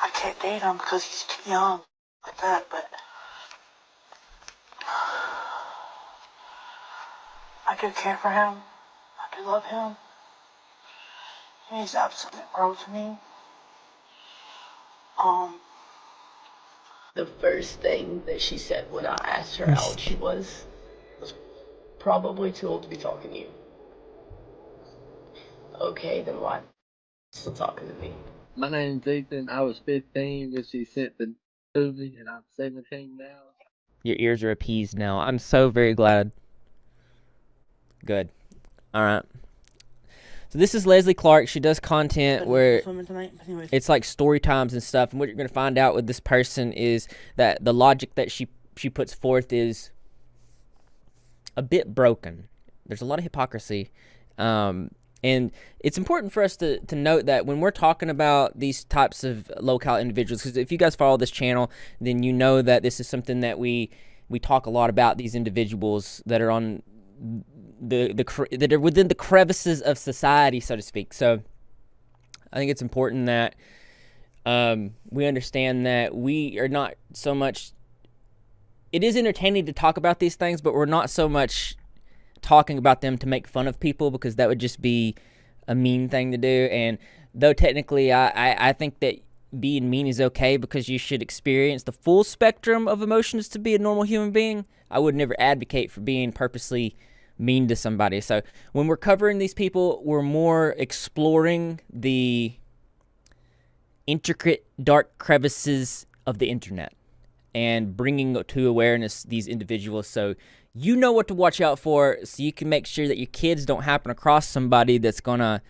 I can't date him because he's too young, like that, but I do care for him. I do love him. He's absolutely bro to me. The first thing that she said when I asked her how old she was probably too old to be talking to you. Okay, then why? Still talking to me. My name's Ethan. I was 15 when she sent the to me, and I'm 17 now. Your ears are appeased now. I'm so very glad. Good. All right. So this is Leslie Clark. She does content where it's like story times and stuff. And what you're going to find out with this person is that the logic that she puts forth is a bit broken. There's a lot of hypocrisy. And it's important for us to note that when we're talking about these types of low-cal individuals, because if you guys follow this channel, then you know that this is something that we talk a lot about, these individuals that are on that are within the crevices of society, so to speak. So I think it's important that we understand that we are not so much, it is entertaining to talk about these things, but we're not so much talking about them to make fun of people, because that would just be a mean thing to do. And though technically I think that being mean is okay, because you should experience the full spectrum of emotions to be a normal human being, I would never advocate for being purposely mean to somebody. So when we're covering these people, we're more exploring the intricate dark crevices of the internet and bringing to awareness these individuals, so you know what to watch out for, so you can make sure that your kids don't happen across somebody that's gonna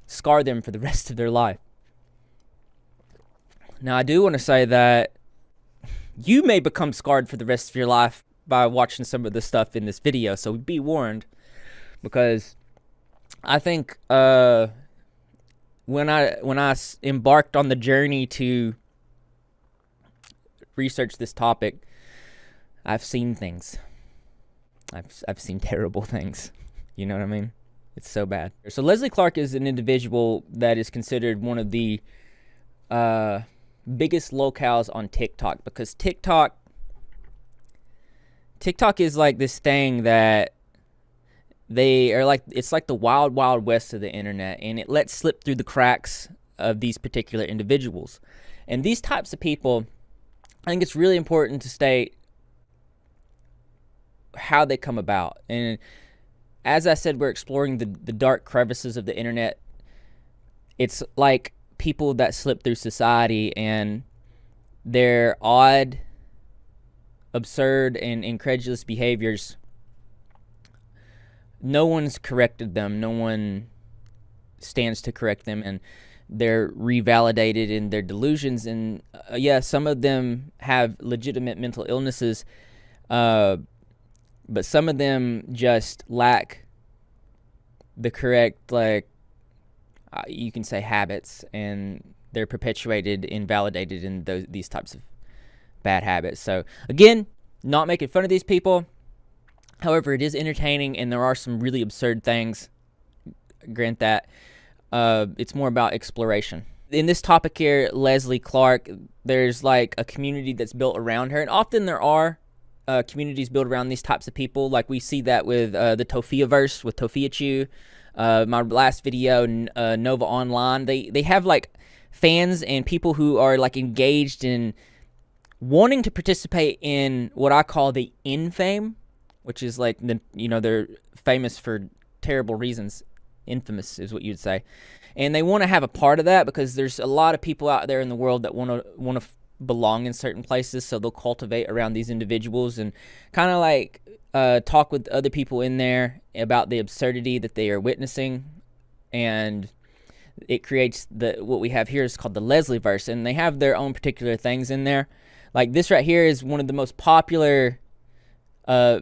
scar them for the rest of their life. Now, I do want to say that you may become scarred for the rest of your life by watching some of the stuff in this video, so be warned, because I think when I embarked on the journey to research this topic, I've seen things. I've seen terrible things. You know what I mean? It's so bad. So Leslie Clark is an individual that is considered one of the biggest locales on TikTok, because TikTok is like this thing that they are like, it's like the wild, wild west of the internet, and it lets slip through the cracks of these particular individuals. And these types of people, I think it's really important to state how they come about. And as I said, we're exploring the dark crevices of the internet. It's like people that slip through society, and their odd, absurd, and incredulous behaviors, no one's corrected them. No one stands to correct them, and they're revalidated in their delusions. And yeah, some of them have legitimate mental illnesses, but some of them just lack the correct, like, you can say, habits, and they're perpetuated and validated in these types of bad habits. So again, not making fun of these people. However, it is entertaining, and there are some really absurd things. Grant that. It's more about exploration. In this topic here, Leslie Clark, there's like a community that's built around her, and often there are communities built around these types of people. Like we see that with the Tofia-verse, with Tofia Chu. My last video, Nova Online, they have like fans and people who are like engaged in wanting to participate in what I call the infame, which is like, they're famous for terrible reasons. Infamous is what you'd say. And they want to have a part of that, because there's a lot of people out there in the world that want to belong in certain places, so they'll cultivate around these individuals and kind of like talk with other people in there about the absurdity that they are witnessing. And it creates what we have here is called the Leslie-verse, and they have their own particular things in there. Like this right here is one of the most popular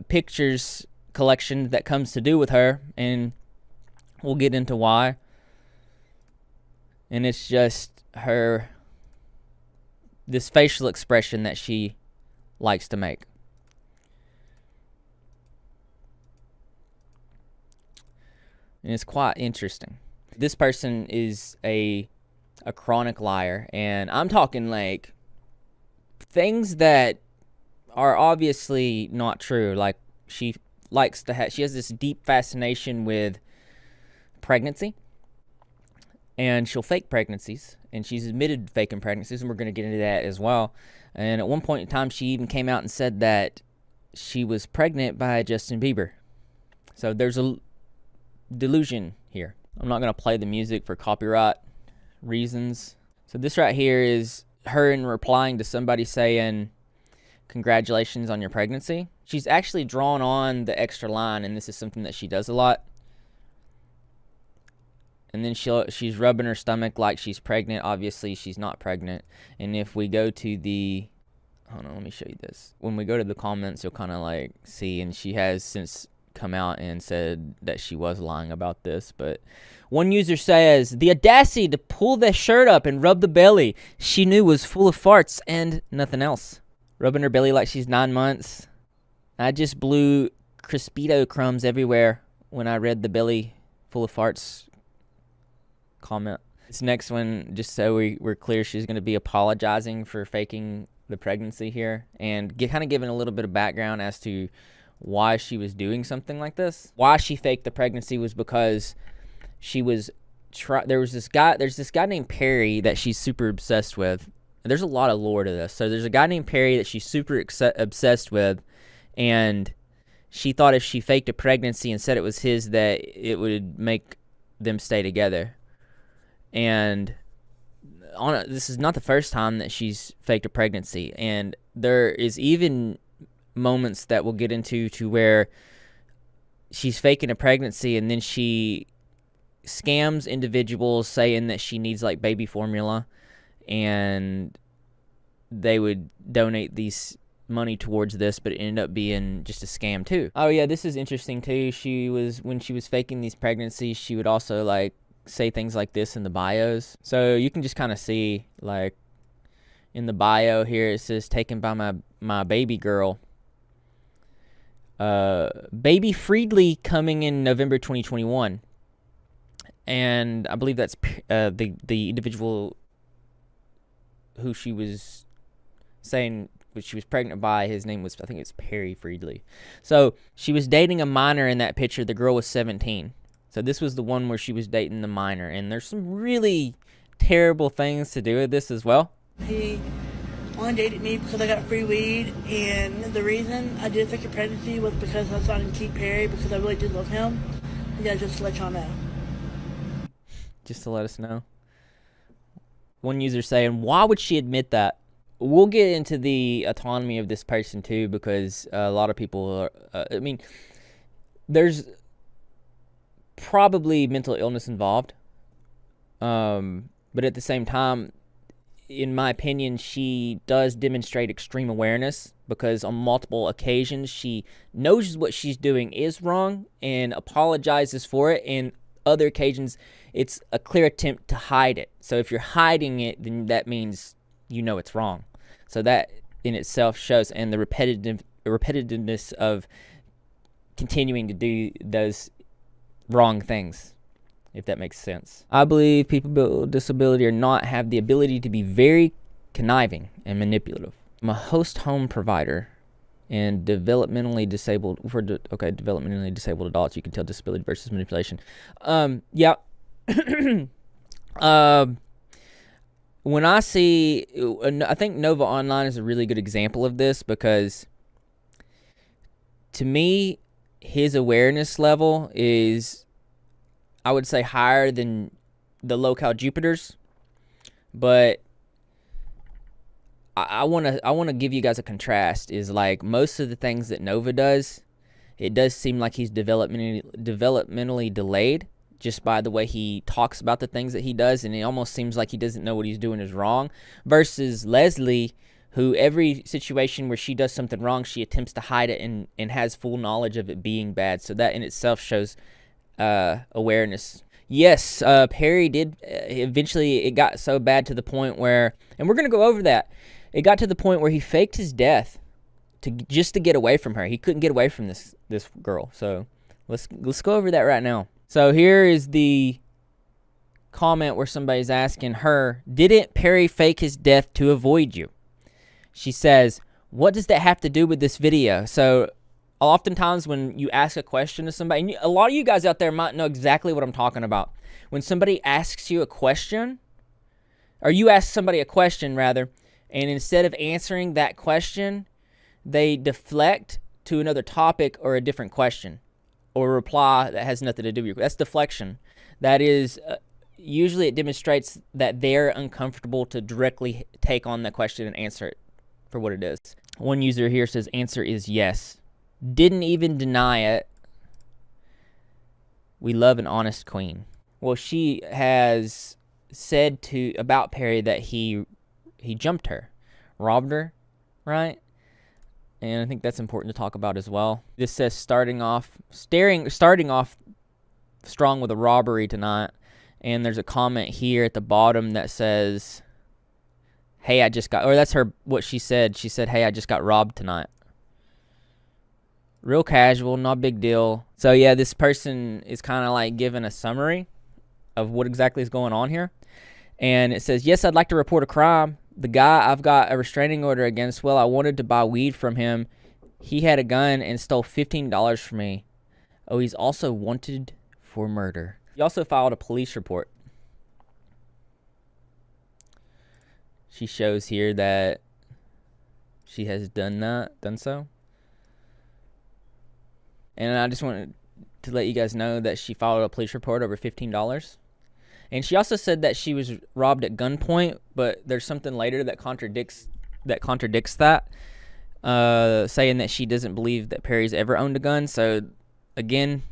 pictures collection that comes to do with her, and we'll get into why. And it's just this facial expression that she likes to make. And it's quite interesting. This person is a a chronic liar. And I'm talking like things that are obviously not true. Like she likes to have, she has this deep fascination with pregnancy, and she'll fake pregnancies, and she's admitted faking pregnancies, and we're going to get into that as well. And at one point in time, she even came out and said that she was pregnant by Justin Bieber. So there's a delusion here. I'm not going to play the music for copyright reasons. So this right here is her in replying to somebody saying, congratulations on your pregnancy. She's actually drawn on the extra line, and this is something that she does a lot. And then she's rubbing her stomach like she's pregnant. Obviously, she's not pregnant. And if we go to the, hold on, let me show you this. When we go to the comments, you'll kind of like see, and she has since come out and said that she was lying about this. But one user says, the audacity to pull the shirt up and rub the belly she knew was full of farts and nothing else. Rubbing her belly like she's 9 months. I just blew Crispito crumbs everywhere when I read the belly full of farts comment. This next one, just so we're clear, she's going to be apologizing for faking the pregnancy here, and kind of giving a little bit of background as to why she was doing something like this. Why she faked the pregnancy was because she was there's this guy named Perry that she's super obsessed with. There's a lot of lore to this. So there's a guy named Perry that she's super obsessed with, and she thought if she faked a pregnancy and said it was his, that it would make them stay together. And this is not the first time that she's faked a pregnancy, and there is even moments that we'll get into to where she's faking a pregnancy and then she scams individuals saying that she needs like baby formula, and they would donate these money towards this, but it ended up being just a scam too. Oh yeah, this is interesting too. When she was faking these pregnancies, she would also like say things like this in the bios. So you can just kind of see, like in the bio here, it says taken by my baby girl. Baby Friedley coming in November 2021. And I believe that's the individual who she was saying she was pregnant by. His name was, I think it's Perry Friedley. So she was dating a minor in that picture. The girl was 17. So this was the one where she was dating the minor. And there's some really terrible things to do with this as well. He only dated me because I got free weed, and the reason I did fake a pregnancy was because I was trying to keep Perry, because I really did love him. Yeah, just to let y'all know. Just to let us know. One user saying, why would she admit that? We'll get into the autonomy of this person too, because a lot of people are, there's probably mental illness involved. But at the same time, in my opinion, she does demonstrate extreme awareness, because on multiple occasions she knows what she's doing is wrong and apologizes for it, and other occasions it's a clear attempt to hide it. So if you're hiding it, then that means you know it's wrong. So that in itself shows, and the repetitiveness of continuing to do those wrong things, if that makes sense. I believe people with disability or not have the ability to be very conniving and manipulative. I'm a host home provider and developmentally disabled adults. You can tell disability versus manipulation. Yeah. When I see, I think Nova Online is a really good example of this, because to me, his awareness level is, I would say, higher than the locale Jupiter's, but I want to give you guys a contrast. Is like most of the things that Nova does, it does seem like he's developmentally delayed just by the way he talks about the things that he does, and it almost seems like he doesn't know what he's doing is wrong, versus Leslie, who every situation where she does something wrong, she attempts to hide it and has full knowledge of it being bad. So that in itself shows awareness. Yes, Perry did eventually, it got so bad to the point where, and we're going to go over that, it got to the point where he faked his death just to get away from her. He couldn't get away from this girl. So let's go over that right now. So here is the comment where somebody's asking her, didn't Perry fake his death to avoid you? She says, what does that have to do with this video? So oftentimes when you ask a question to somebody, and a lot of you guys out there might know exactly what I'm talking about. When somebody asks you a question, or you ask somebody a question rather, and instead of answering that question, they deflect to another topic or a different question or a reply that has nothing to do with you. That's deflection. That is, usually it demonstrates that they're uncomfortable to directly take on the question and answer it for what it is. One user here says, answer is yes. Didn't even deny it. We love an honest queen. Well, she has said about Perry that he jumped her, robbed her, right? And I think that's important to talk about as well. This says starting off strong with a robbery tonight. And there's a comment here at the bottom that says, hey, I just got, or that's what she said. She said, hey, I just got robbed tonight. Real casual, not a big deal. So yeah, this person is kind of like giving a summary of what exactly is going on here. And it says, yes, I'd like to report a crime. The guy I've got a restraining order against, well, I wanted to buy weed from him. He had a gun and stole $15 from me. Oh, he's also wanted for murder. He also filed a police report. She shows here that she has done so. And I just wanted to let you guys know that she filed a police report over $15. And she also said that she was robbed at gunpoint, but there's something later that contradicts that, saying that she doesn't believe that Perry's ever owned a gun. So again,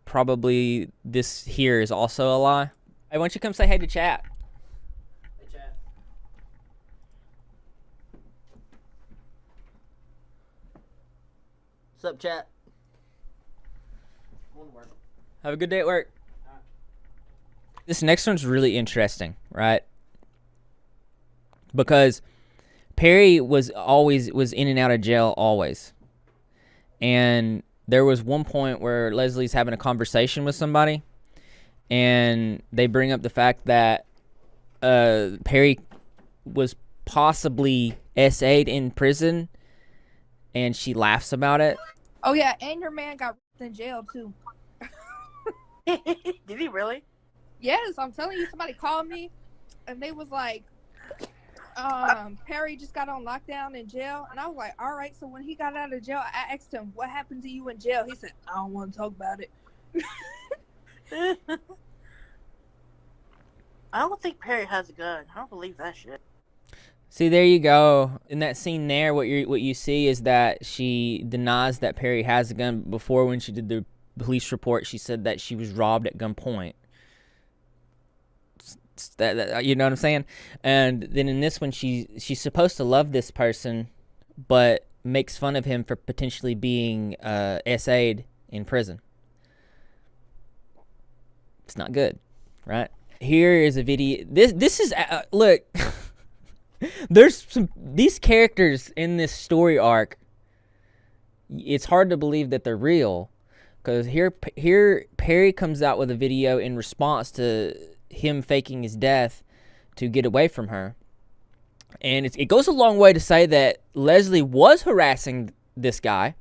probably this here is also a lie. Hey, why don't you come say hey to chat? Hey, chat. What's up, chat? Have a good day at work. This next one's really interesting, right? Because Perry was in and out of jail always. And there was one point where Leslie's having a conversation with somebody, and they bring up the fact that Perry was possibly SA'd in prison, and she laughs about it. Oh yeah, and your man got in jail too. Did he really? Yes, I'm telling you, somebody called me and they was like, Perry just got on lockdown in jail. And I was like, all right, so when he got out of jail, I asked him, what happened to you in jail? He said, I don't want to talk about it. I don't think Perry has a gun. I don't believe that shit. See, there you go. In that scene there, what you see is that she denies that Perry has a gun. Before, when she did the police report, she said that she was robbed at gunpoint. You know what I'm saying? And then in this one, she's supposed to love this person, but makes fun of him for potentially being SA'd in prison. It's not good, right? Here is a video. This is look. There's these characters in this story arc. It's hard to believe that they're real, because here Perry comes out with a video in response to him faking his death to get away from her. And it goes a long way to say that Leslie was harassing this guy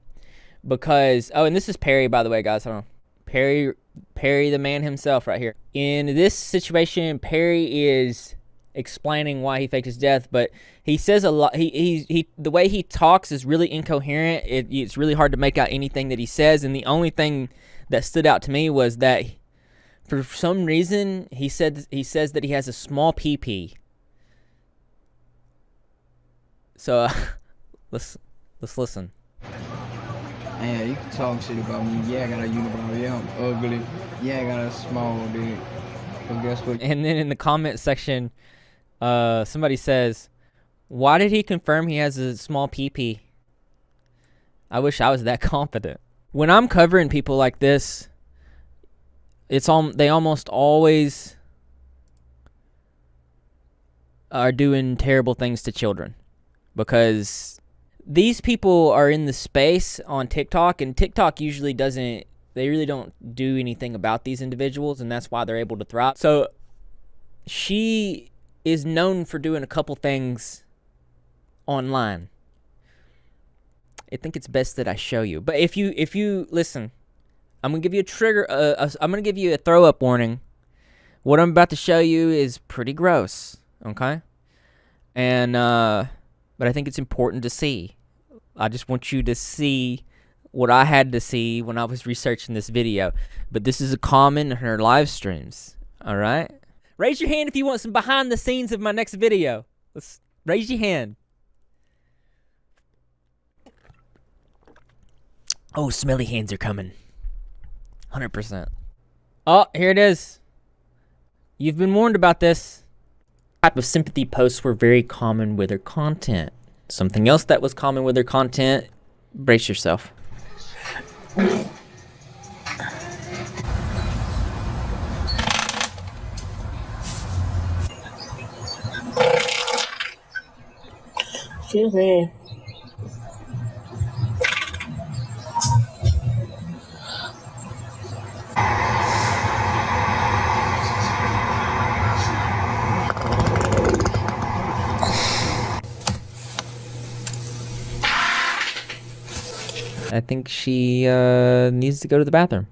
because, oh, and this is Perry, by the way, guys. Hold on. Perry the man himself right here. In this situation, Perry is explaining why he faked his death, but he says a lot. He the way he talks is really incoherent. It's really hard to make out anything that he says, and the only thing that stood out to me was that for some reason, he says that he has a small PP. So let's listen. Yeah, you can talk shit about me. Yeah, I got a unibrow. Yeah, I'm ugly. Yeah, I got a small dick. But guess what? And then in the comment section, somebody says, "Why did he confirm he has a small PP?" I wish I was that confident. When I'm covering people like this, they almost always are doing terrible things to children, because these people are in the space on TikTok, and TikTok usually they really don't do anything about these individuals, and that's why they're able to thrive. So she is known for doing a couple things online. I think it's best that I show you. But if you listen, I'm gonna give you a trigger. I'm gonna give you a throw up warning. What I'm about to show you is pretty gross. Okay, and but I think it's important to see. I just want you to see what I had to see when I was researching this video. But this is a common in her live streams. All right, raise your hand if you want some behind the scenes of my next video. Let's raise your hand. Oh, smelly hands are coming. 100%. Oh, here it is. You've been warned about this. Type of sympathy posts were very common with her content. Something else that was common with her content, brace yourself. Excuse me. I think she needs to go to the bathroom.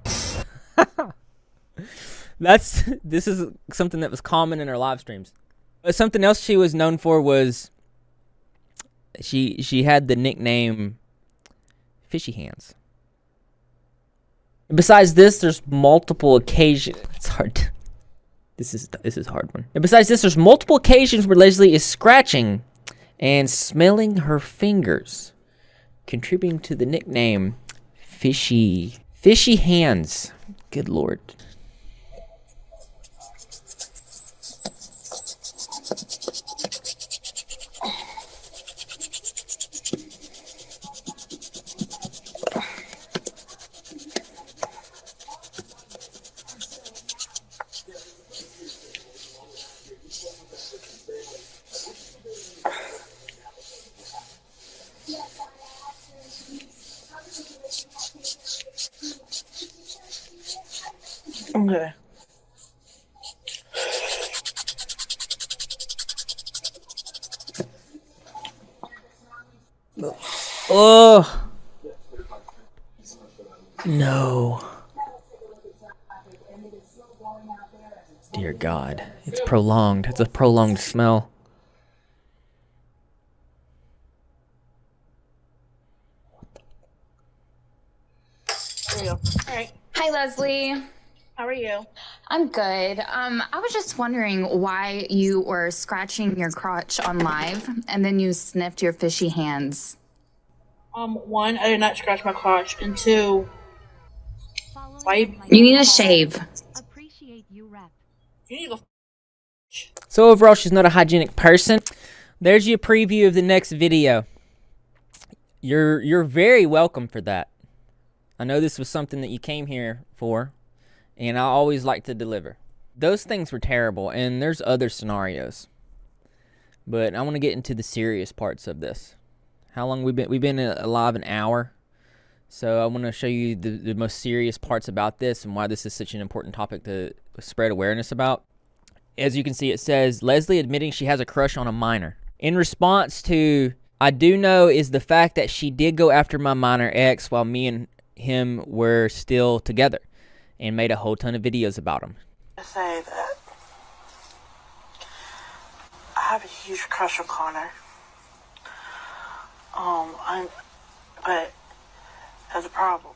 This is something that was common in her live streams. Something else she was known for was she had the nickname Fishy Hands. Besides this, there's multiple occasions. It's hard. This is a hard one. And besides this, there's multiple occasions where Leslie is scratching and smelling her fingers, contributing to the nickname Fishy Hands. Good Lord. Okay. Oh. No. Dear God. It's prolonged. It's a prolonged smell. There you go. All right. Hi, Leslie. How are you? I'm good. I was just wondering why you were scratching your crotch on live and then you sniffed your fishy hands. One, I did not scratch my crotch, and two, why You need a shave. you need to go. So overall, she's not a hygienic person. There's your preview of the next video. You're very welcome for that. I know this was something that you came here for, and I always like to deliver. Those things were terrible, and there's other scenarios. But I want to get into the serious parts of this. How long we've been alive an hour. So I want to show you the most serious parts about this and why this is such an important topic to spread awareness about. As you can see, it says, Leslie admitting she has a crush on a minor. In response to, I do know is the fact that she did go after my minor ex while me and him were still together and made a whole ton of videos about him. I say that I have a huge crush on Connor. But there's a problem.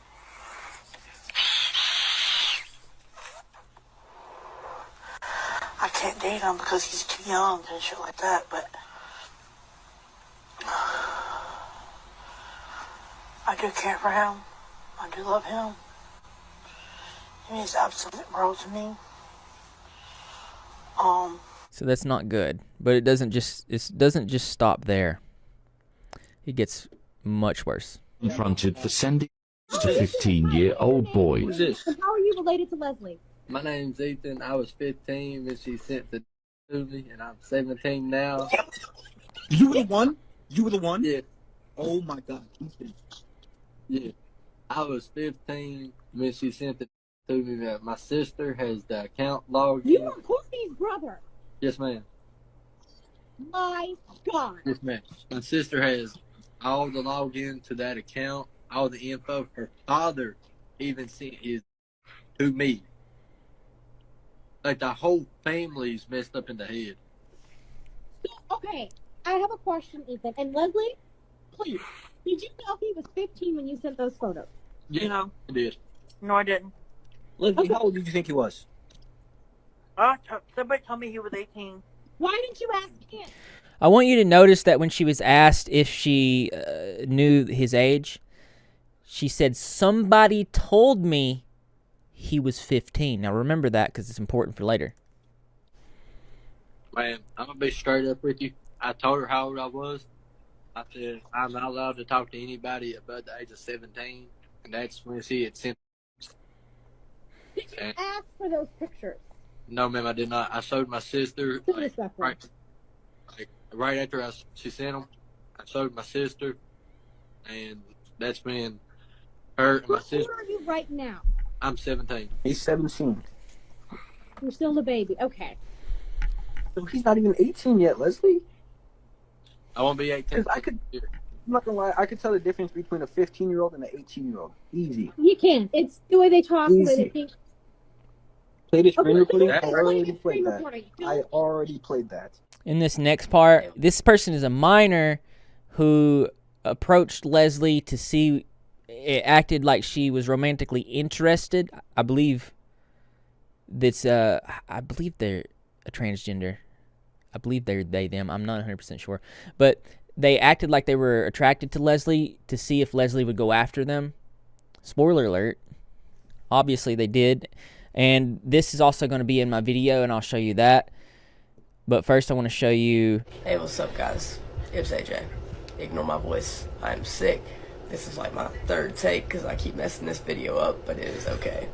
I can't date him because he's too young and shit like that, but I do care for him. I do love him. He means the absolute world to me. So that's not good, but it doesn't just stop there. It gets much worse. Confronted for sending to 15-year-old boy. Who's this? How are you related to Leslie? My name's Ethan. I was 15 when she sent the to me, and I'm 17 now. You were the one? You were the one? Yeah. Oh my God. Yeah. I was 15 when she sent it to me. My sister has the account logged in. You are Courtney's brother. Yes, ma'am. My God. Yes, ma'am. My sister has all the login to that account, all the info. Her father even sent his to me. Like the whole family's messed up in the head. So, okay, I have a question, Ethan. And Leslie, please, did you know he was 15 when you sent those photos? You know, I did. No, I didn't. Leslie, how old did you think he was? Somebody told me he was 18. Why didn't you ask him? I want you to notice that when she was asked if she knew his age, she said, somebody told me he was 15. Now remember that because it's important for later. Man, I'm going to be straight up with you. I told her how old I was. I said, I'm not allowed to talk to anybody above the age of 17. And that's when she had sent. Did you ask for those pictures? No, ma'am, I did not. I showed my sister. Right after she sent them, I showed my sister. And that's when her and my sister. How old are you right now? I'm 17. He's 17. You're still a baby. Okay. So he's not even 18 yet, Leslie. I won't be 18. I'm not gonna lie, I could tell the difference between a 15-year-old and an 18-year-old. Easy. You can. It's the way they talk, the way they think. Play the screen recording? Okay. I already played that. I already played that. In this next part, this person is a minor who approached Leslie to see, it acted like she was romantically interested. I believe that's, I believe they're a transgender. I believe they're they, them. I'm not 100% sure. But they acted like they were attracted to Leslie to see if Leslie would go after them. Spoiler alert. Obviously they did. And this is also going to be in my video, and I'll show you that. But first I want to show you... Hey, what's up, guys? It's AJ. Ignore my voice. I'm sick. This is like my third take because I keep messing this video up, but it is okay.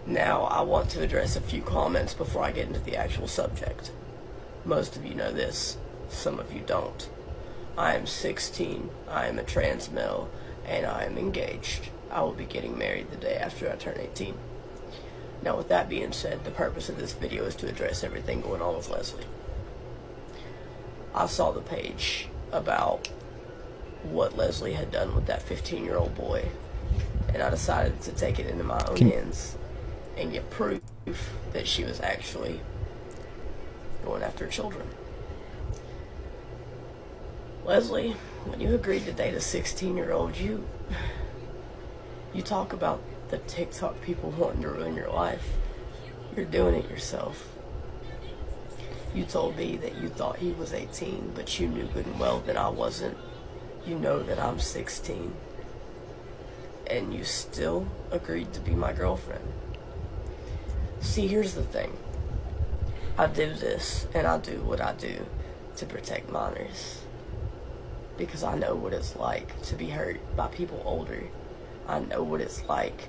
Now, I want to address a few comments before I get into the actual subject. Most of you know this. Some of you don't. I am 16. I am a trans male, and I am engaged. I will be getting married the day after I turn 18. Now, with that being said, the purpose of this video is to address everything going on with Leslie. I saw the page about what Leslie had done with that 15-year-old boy, and I decided to take it into my own hands and get proof that she was actually going after children. Leslie, when you agreed to date a 16-year-old, you talk about the TikTok people wanting to ruin your life. You're doing it yourself. You told me that you thought he was 18, but you knew good and well that I wasn't. You know that I'm 16. And you still agreed to be my girlfriend. See, here's the thing. I do this, and I do what I do to protect minors. Because I know what it's like to be hurt by people older. I know what it's like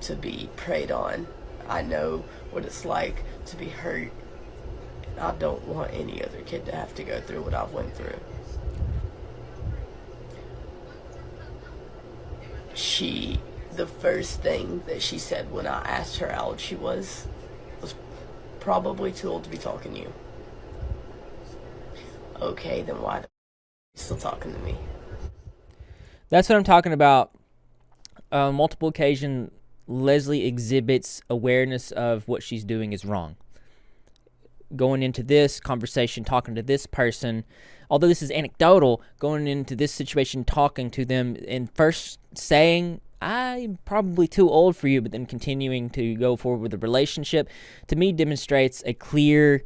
to be preyed on. I know what it's like to be hurt. And I don't want any other kid to have to go through what I've went through. The first thing that she said when I asked her how old she was probably too old to be talking to you. Okay, then why are you still talking to me? That's what I'm talking about. On multiple occasions, Leslie exhibits awareness of what she's doing is wrong. Going into this conversation, talking to this person, although this is anecdotal, going into this situation, talking to them, and first saying, I'm probably too old for you, but then continuing to go forward with the relationship, to me demonstrates a clear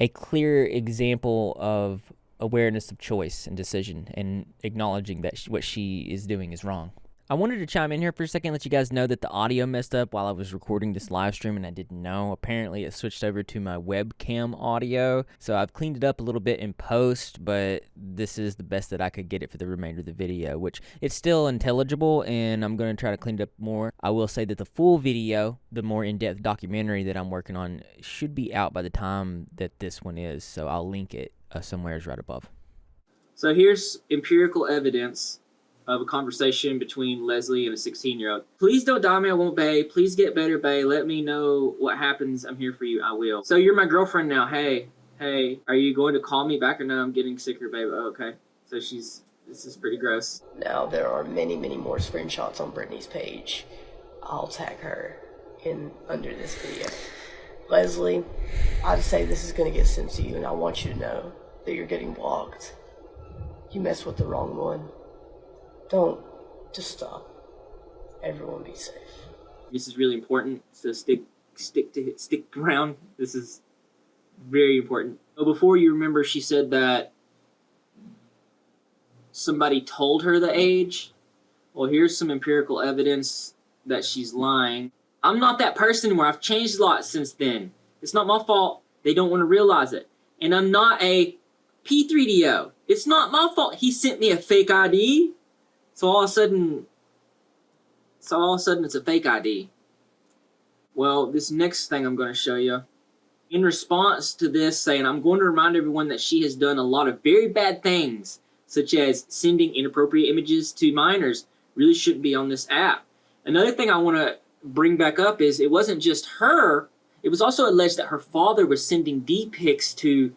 example of awareness of choice and decision, and acknowledging that what she is doing is wrong. I wanted to chime in here for a second, let you guys know that the audio messed up while I was recording this live stream, and I didn't know. Apparently it switched over to my webcam audio, so I've cleaned it up a little bit in post, but this is the best that I could get it for the remainder of the video, which it's still intelligible, and I'm going to try to clean it up more. I will say that the full video, the more in-depth documentary that I'm working on, should be out by the time that this one is, so I'll link it somewhere right above. So here's empirical evidence of a conversation between Leslie and a 16-year-old. Please don't die me, I won't, babe. Please get better, babe. Let me know what happens. I'm here for you. I will. So you're my girlfriend now. Hey, are you going to call me back or no? I'm getting sicker, babe. Oh, okay. So this is pretty gross. Now there are many, many more screenshots on Brittany's page. I'll tag her under this video. Leslie, I'd say this is going to get sent to you, and I want you to know that you're getting blocked. You messed with the wrong one. Don't. Just stop. Everyone be safe. This is really important, so stick around. This is very important. So before, you remember she said that somebody told her the age. Well, here's some empirical evidence that she's lying. I'm not that person anymore. I've changed a lot since then. It's not my fault. They don't want to realize it. And I'm not a P3DO. It's not my fault. He sent me a fake ID. So all of a sudden it's a fake ID. Well, this next thing I'm going to show you. In response to this, saying, I'm going to remind everyone that she has done a lot of very bad things, such as sending inappropriate images to minors. Really shouldn't be on this app. Another thing I want to bring back up is it wasn't just her. It was also alleged that her father was sending D-pics to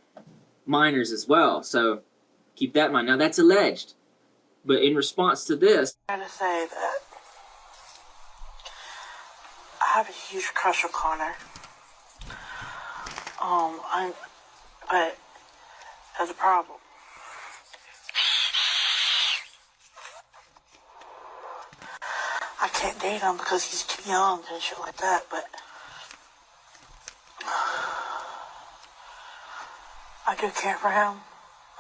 minors as well. So keep that in mind. Now that's alleged. But in response to this, I'm trying to say that I have a huge crush on Connor. But there's a problem. I can't date him because he's too young and shit like that, but I do care for him.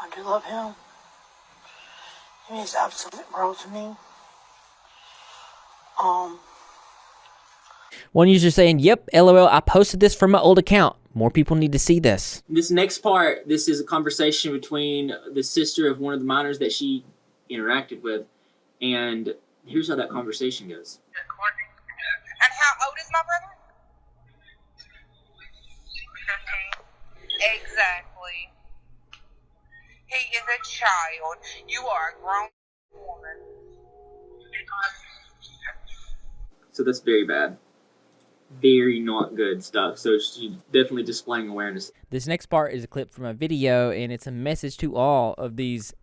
I do love him. He means the absolute world to me. One user saying, yep, LOL, I posted this from my old account. More people need to see this. This next part, this is a conversation between the sister of one of the minors that she interacted with, and here's how that conversation goes. And how old is my brother? 15. Exactly. He is a child. You are a grown woman. So that's very bad. Very not good stuff. So she's definitely displaying awareness. This next part is a clip from a video, and it's a message to all of these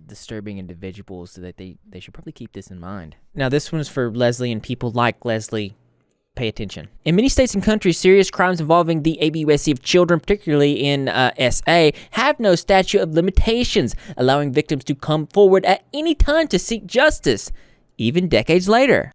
disturbing individuals so that they should probably keep this in mind. Now, this one's for Leslie and people like Leslie. Pay attention. In many states and countries, serious crimes involving the ABUSC of children, particularly in SA, have no statute of limitations, allowing victims to come forward at any time to seek justice, even decades later.